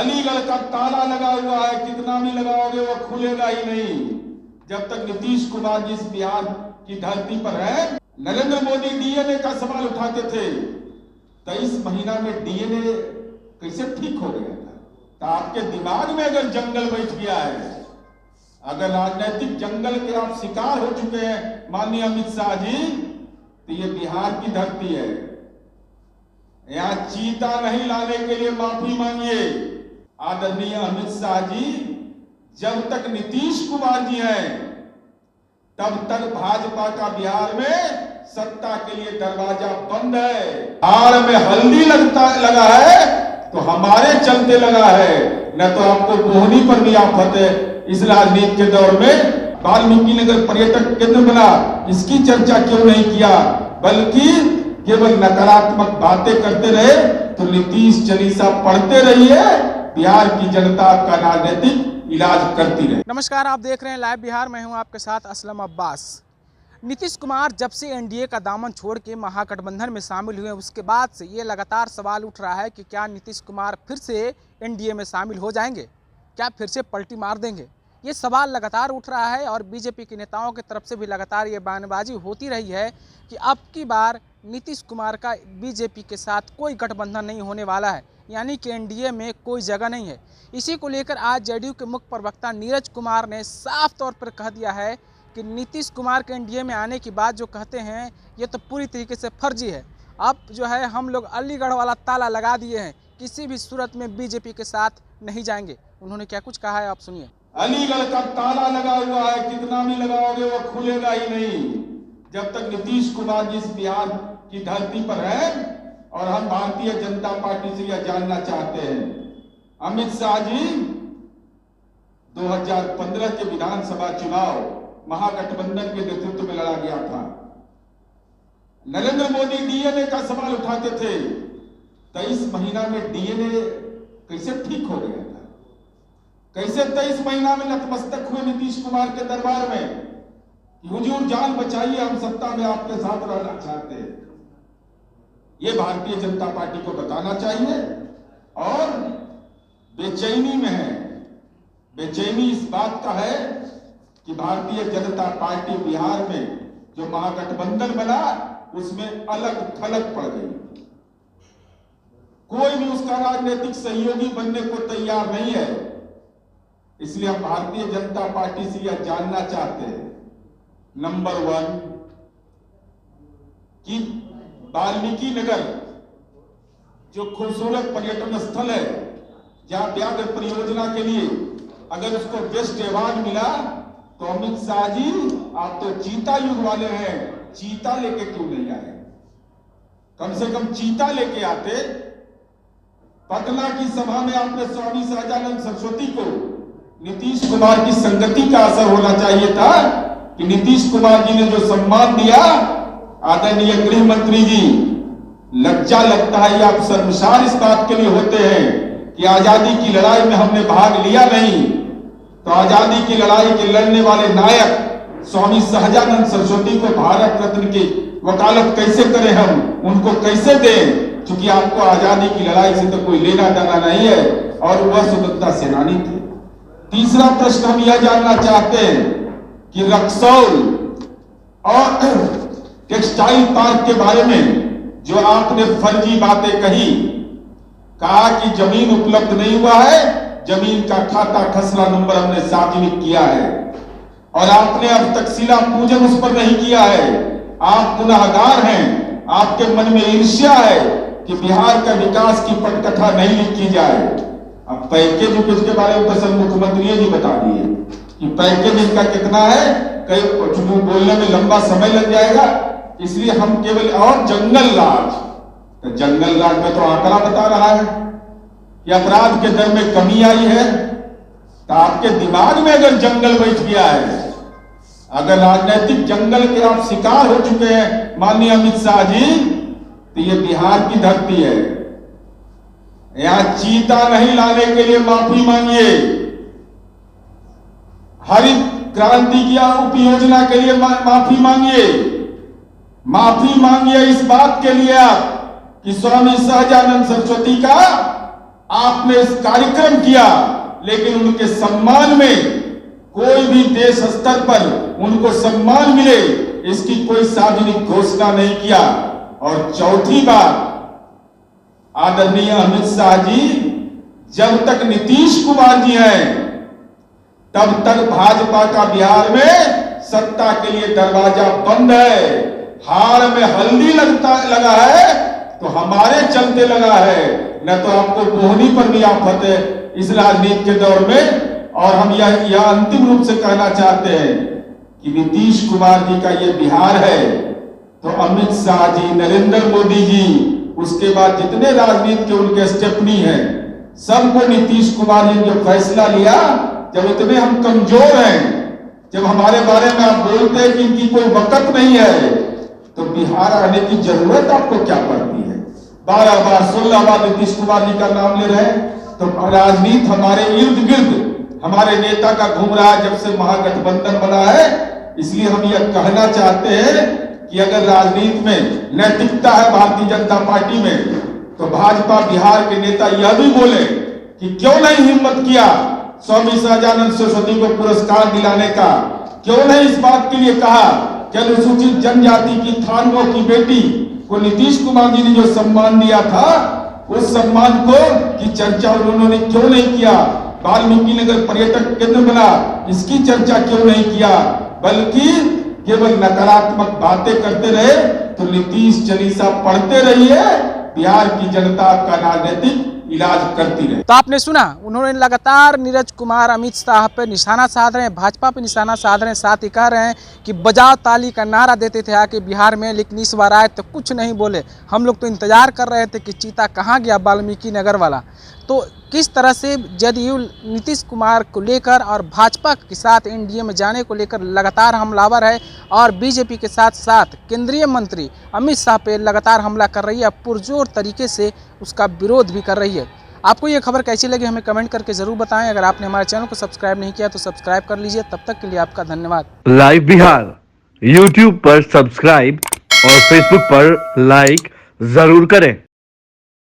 अलीगढ़ का ताला लगा हुआ है, कितना भी लगाओगे वो खुलेगा ही नहीं जब तक नीतीश कुमार जी इस बिहार की धरती पर है। नरेंद्र मोदी डीएनए का सवाल उठाते थे, 23 महीना में डीएनए कैसे ठीक हो गया था? तो आपके दिमाग में अगर जंगल बैठ गया है, अगर राजनीतिक जंगल के आप शिकार हो चुके हैं माननीय अमित शाह जी, तो ये बिहार की धरती है। यहाँ चीता नहीं लाने के लिए माफी मांगिए आदरणीय अमित शाह जी। जब तक नीतीश कुमार जी हैं तब तक भाजपा का बिहार में सत्ता के लिए दरवाजा बंद है। हार में हल्दी लगा है तो हमारे चलते लगा है, न तो आपको बोहनी पर भी आफत है। इस राजनीति के दौर में वाल्मीकि नगर पर्यटक केंद्र बना, इसकी चर्चा क्यों नहीं किया, बल्कि केवल नकारात्मक बातें करते रहे। तो नीतीश चालीसा पढ़ते रहिए, बिहार की जनता का राजनीतिक इलाज करती रहे। नमस्कार, आप देख रहे हैं लाइव बिहार। मैं हूं आपके साथ असलम अब्बास। नीतीश कुमार जब से एनडीए का दामन छोड़ के महागठबंधन में शामिल हुए, उसके बाद से ये लगातार सवाल उठ रहा है कि क्या नीतीश कुमार फिर से एनडीए में शामिल हो जाएंगे, क्या फिर से पलटी मार देंगे। ये सवाल लगातार उठ रहा है और बीजेपी के नेताओं की तरफ से भी लगातार ये बयानबाजी होती रही है कि अब की बार नीतीश कुमार का बीजेपी के साथ कोई गठबंधन नहीं होने वाला है, यानी कि एनडीए में कोई जगह नहीं है। इसी को लेकर आज जेडीयू के मुख्य प्रवक्ता नीरज कुमार ने साफ तौर पर कह दिया है कि नीतीश कुमार के एनडीए में आने की बात जो कहते हैं ये तो पूरी तरीके से फर्जी है। अब जो है हम लोग अलीगढ़ वाला ताला लगा दिए हैं, किसी भी सूरत में बीजेपी के साथ नहीं जाएंगे। उन्होंने क्या कुछ कहा है, आप सुनिए। अलीगढ़ का ताला लगा हुआ है, कितना भी लगाओगे वो खुलेगा ही नहीं जब तक नीतीश कुमार जी इस बिहार की धरती पर है। और हम भारतीय जनता पार्टी से यह जानना चाहते हैं, अमित शाह जी 2015 के विधानसभा चुनाव महागठबंधन के नेतृत्व में लड़ा गया था। नरेंद्र मोदी डीएनए का सवाल उठाते थे, 23 महीना में डीएनए कैसे ठीक हो गया था? कैसे 23 महीना में नतमस्तक हुए नीतीश कुमार के दरबार में कि हुजूर जान बचाइए, हम सत्ता में आपके साथ रहना चाहते हैं। ये भारतीय जनता पार्टी को बताना चाहिए। और बेचैनी में है, बेचैनी इस बात का है कि भारतीय जनता पार्टी बिहार में जो महागठबंधन बना उसमें अलग थलग पड़ गई। कोई भी उसका राजनीतिक सहयोगी बनने को तैयार नहीं है। इसलिए हम भारतीय जनता पार्टी से यह जानना चाहते हैं, नंबर 1 कि वाल्मीकि नगर जो खूबसूरत पर्यटन स्थल है, जहां व्याघ्र परियोजना के लिए अगर उसको बेस्ट अवार्ड मिला, तो अमित शाह जी आप तो चीता युग वाले हैं, चीता लेके क्यों नहीं आए? कम से कम चीता लेके आते। पटना की सभा में आपने स्वामी सहजानंद सरस्वती को नीतीश कुमार की संगति का असर होना चाहिए था कि नीतीश कुमार जी ने जो सम्मान दिया, आदरणीय गृह मंत्री जी, लज्जा लगता है या आप शर्मसार इस बात के लिए होते हैं कि आजादी की लड़ाई में हमने भाग लिया नहीं। तो आजादी की लड़ाई के लड़ने वाले नायक स्वामी सहजानंद सरस्वती को भारत रत्न की वकालत कैसे करें, हम उनको कैसे दें? क्योंकि आपको आजादी की लड़ाई से तो कोई लेना देना नहीं है और वह स्वतंत्रता सेनानी थे। तीसरा प्रश्न हम यह जानना चाहते हैं कि रक्सौल और टेक्सटाइल पार्क के बारे में जो आपने फर्जी बातें कही, कहा कि जमीन उपलब्ध नहीं हुआ है, जमीन का खाता खसरा नंबर हमने सार्वजनिक किया है और आपने अब तक शिला पूजन उस पर नहीं किया है। आप गुनाहगार हैं, आपके मन में ईर्ष्या है कि बिहार का विकास की पटकथा नहीं लिखी जाए। अब पैकेज के बारे में तो सब मुख्यमंत्री जी बता दिए कि पैकेज इनका कितना है, कई बोलने में लंबा समय लग जाएगा। इसलिए हम केवल और जंगल राज, तो जंगल राज में तो आंकड़ा बता रहा है कि अपराध के दर में कमी आई है। तो आपके दिमाग में अगर जंगल बैठ गया है, अगर राजनीतिक जंगल के आप शिकार हो चुके हैं माननीय अमित शाह जी, तो ये बिहार की धरती है। यहाँ चीता नहीं लाने के लिए माफी मांगिए, हरित क्रांति की उपयोजना के लिए माफी मांगिए, माफी मांगिए इस बात के लिए आप कि स्वामी सहजानंद सरस्वती का आपने इस कार्यक्रम किया, लेकिन उनके सम्मान में कोई भी देश स्तर पर उनको सम्मान मिले इसकी कोई सार्वजनिक घोषणा नहीं किया। और चौथी बात, आदरणीय अमित शाह जी, जब तक नीतीश कुमार जी हैं तब तक भाजपा का बिहार में सत्ता के लिए दरवाजा बंद है। हार में हल्दी लगा है तो हमारे चलते लगा है, न तो आपको बोहनी पर भी आफत है इस राजनीति के दौर में। और हम यह अंतिम रूप से कहना चाहते हैं कि नीतीश कुमार जी का ये बिहार है तो अमित शाह जी, नरेंद्र मोदी जी, उसके बाद जितने राजनीति के उनके स्टेपनी हैं, सबको नीतीश कुमार जी ने जो फैसला लिया, जब इतने हम कमजोर हैं, जब हमारे बारे में आप बोलते हैं कि इनकी कोई वक़्त नहीं है, तो बिहार आने की जरूरत आपको क्या पड़ती है? 12 बार 16 बार नीतीश कुमार जी का नाम ले रहे हैं। तो राजनीति हमारे इर्द गिर्द हमारे नेता का घूम रहा है जब से महागठबंधन बना है। इसलिए हम यह कहना चाहते हैं कि अगर राजनीति में नैतिकता है भारतीय जनता पार्टी में, तो भाजपा बिहार के नेता यह भी बोले कि क्यों नहीं हिम्मत किया स्वामी सहजानंद सरस्वती को पुरस्कार दिलाने का, क्यों नहीं इस बात के लिए कहा कि अनुसूचित जनजाति की थानों की बेटी को नीतीश कुमार जी ने जो सम्मान दिया था, उस सम्मान को की चर्चा उन्होंने क्यों नहीं किया? वाल्मीकि नगर पर्यटक केंद्र बना, इसकी चर्चा क्यों नहीं किया? बल्कि केवल नकारात्मक बातें करते रहे। तो नीतीश चालीसा पढ़ते रहिए, बिहार की जनता का राजनीतिक इलाज करती रहे। तो आपने सुना, उन्होंने लगातार नीरज कुमार अमित शाह पे निशाना साध रहे हैं, भाजपा पे निशाना साध रहे हैं, साथ ही कह रहे हैं कि बजाओ ताली का नारा देते थे आके बिहार में, लेकिन इस बार आए तो कुछ नहीं बोले। हम लोग तो इंतजार कर रहे थे कि चीता कहाँ गया वाल्मीकि नगर वाला। तो किस तरह से जदयू नीतीश कुमार को लेकर और भाजपा के साथ एनडीए में जाने को लेकर लगातार हमलावर है, और बीजेपी के साथ साथ केंद्रीय मंत्री अमित शाह पे लगातार हमला कर रही है, पुरजोर तरीके से उसका विरोध भी कर रही है। आपको ये खबर कैसी लगी हमें कमेंट करके ज़रूर बताएं। अगर आपने हमारे चैनल को सब्सक्राइब नहीं किया तो सब्सक्राइब कर लीजिए। तब तक के लिए आपका धन्यवाद। लाइव बिहार यूट्यूब पर सब्सक्राइब और फेसबुक पर लाइक जरूर करें।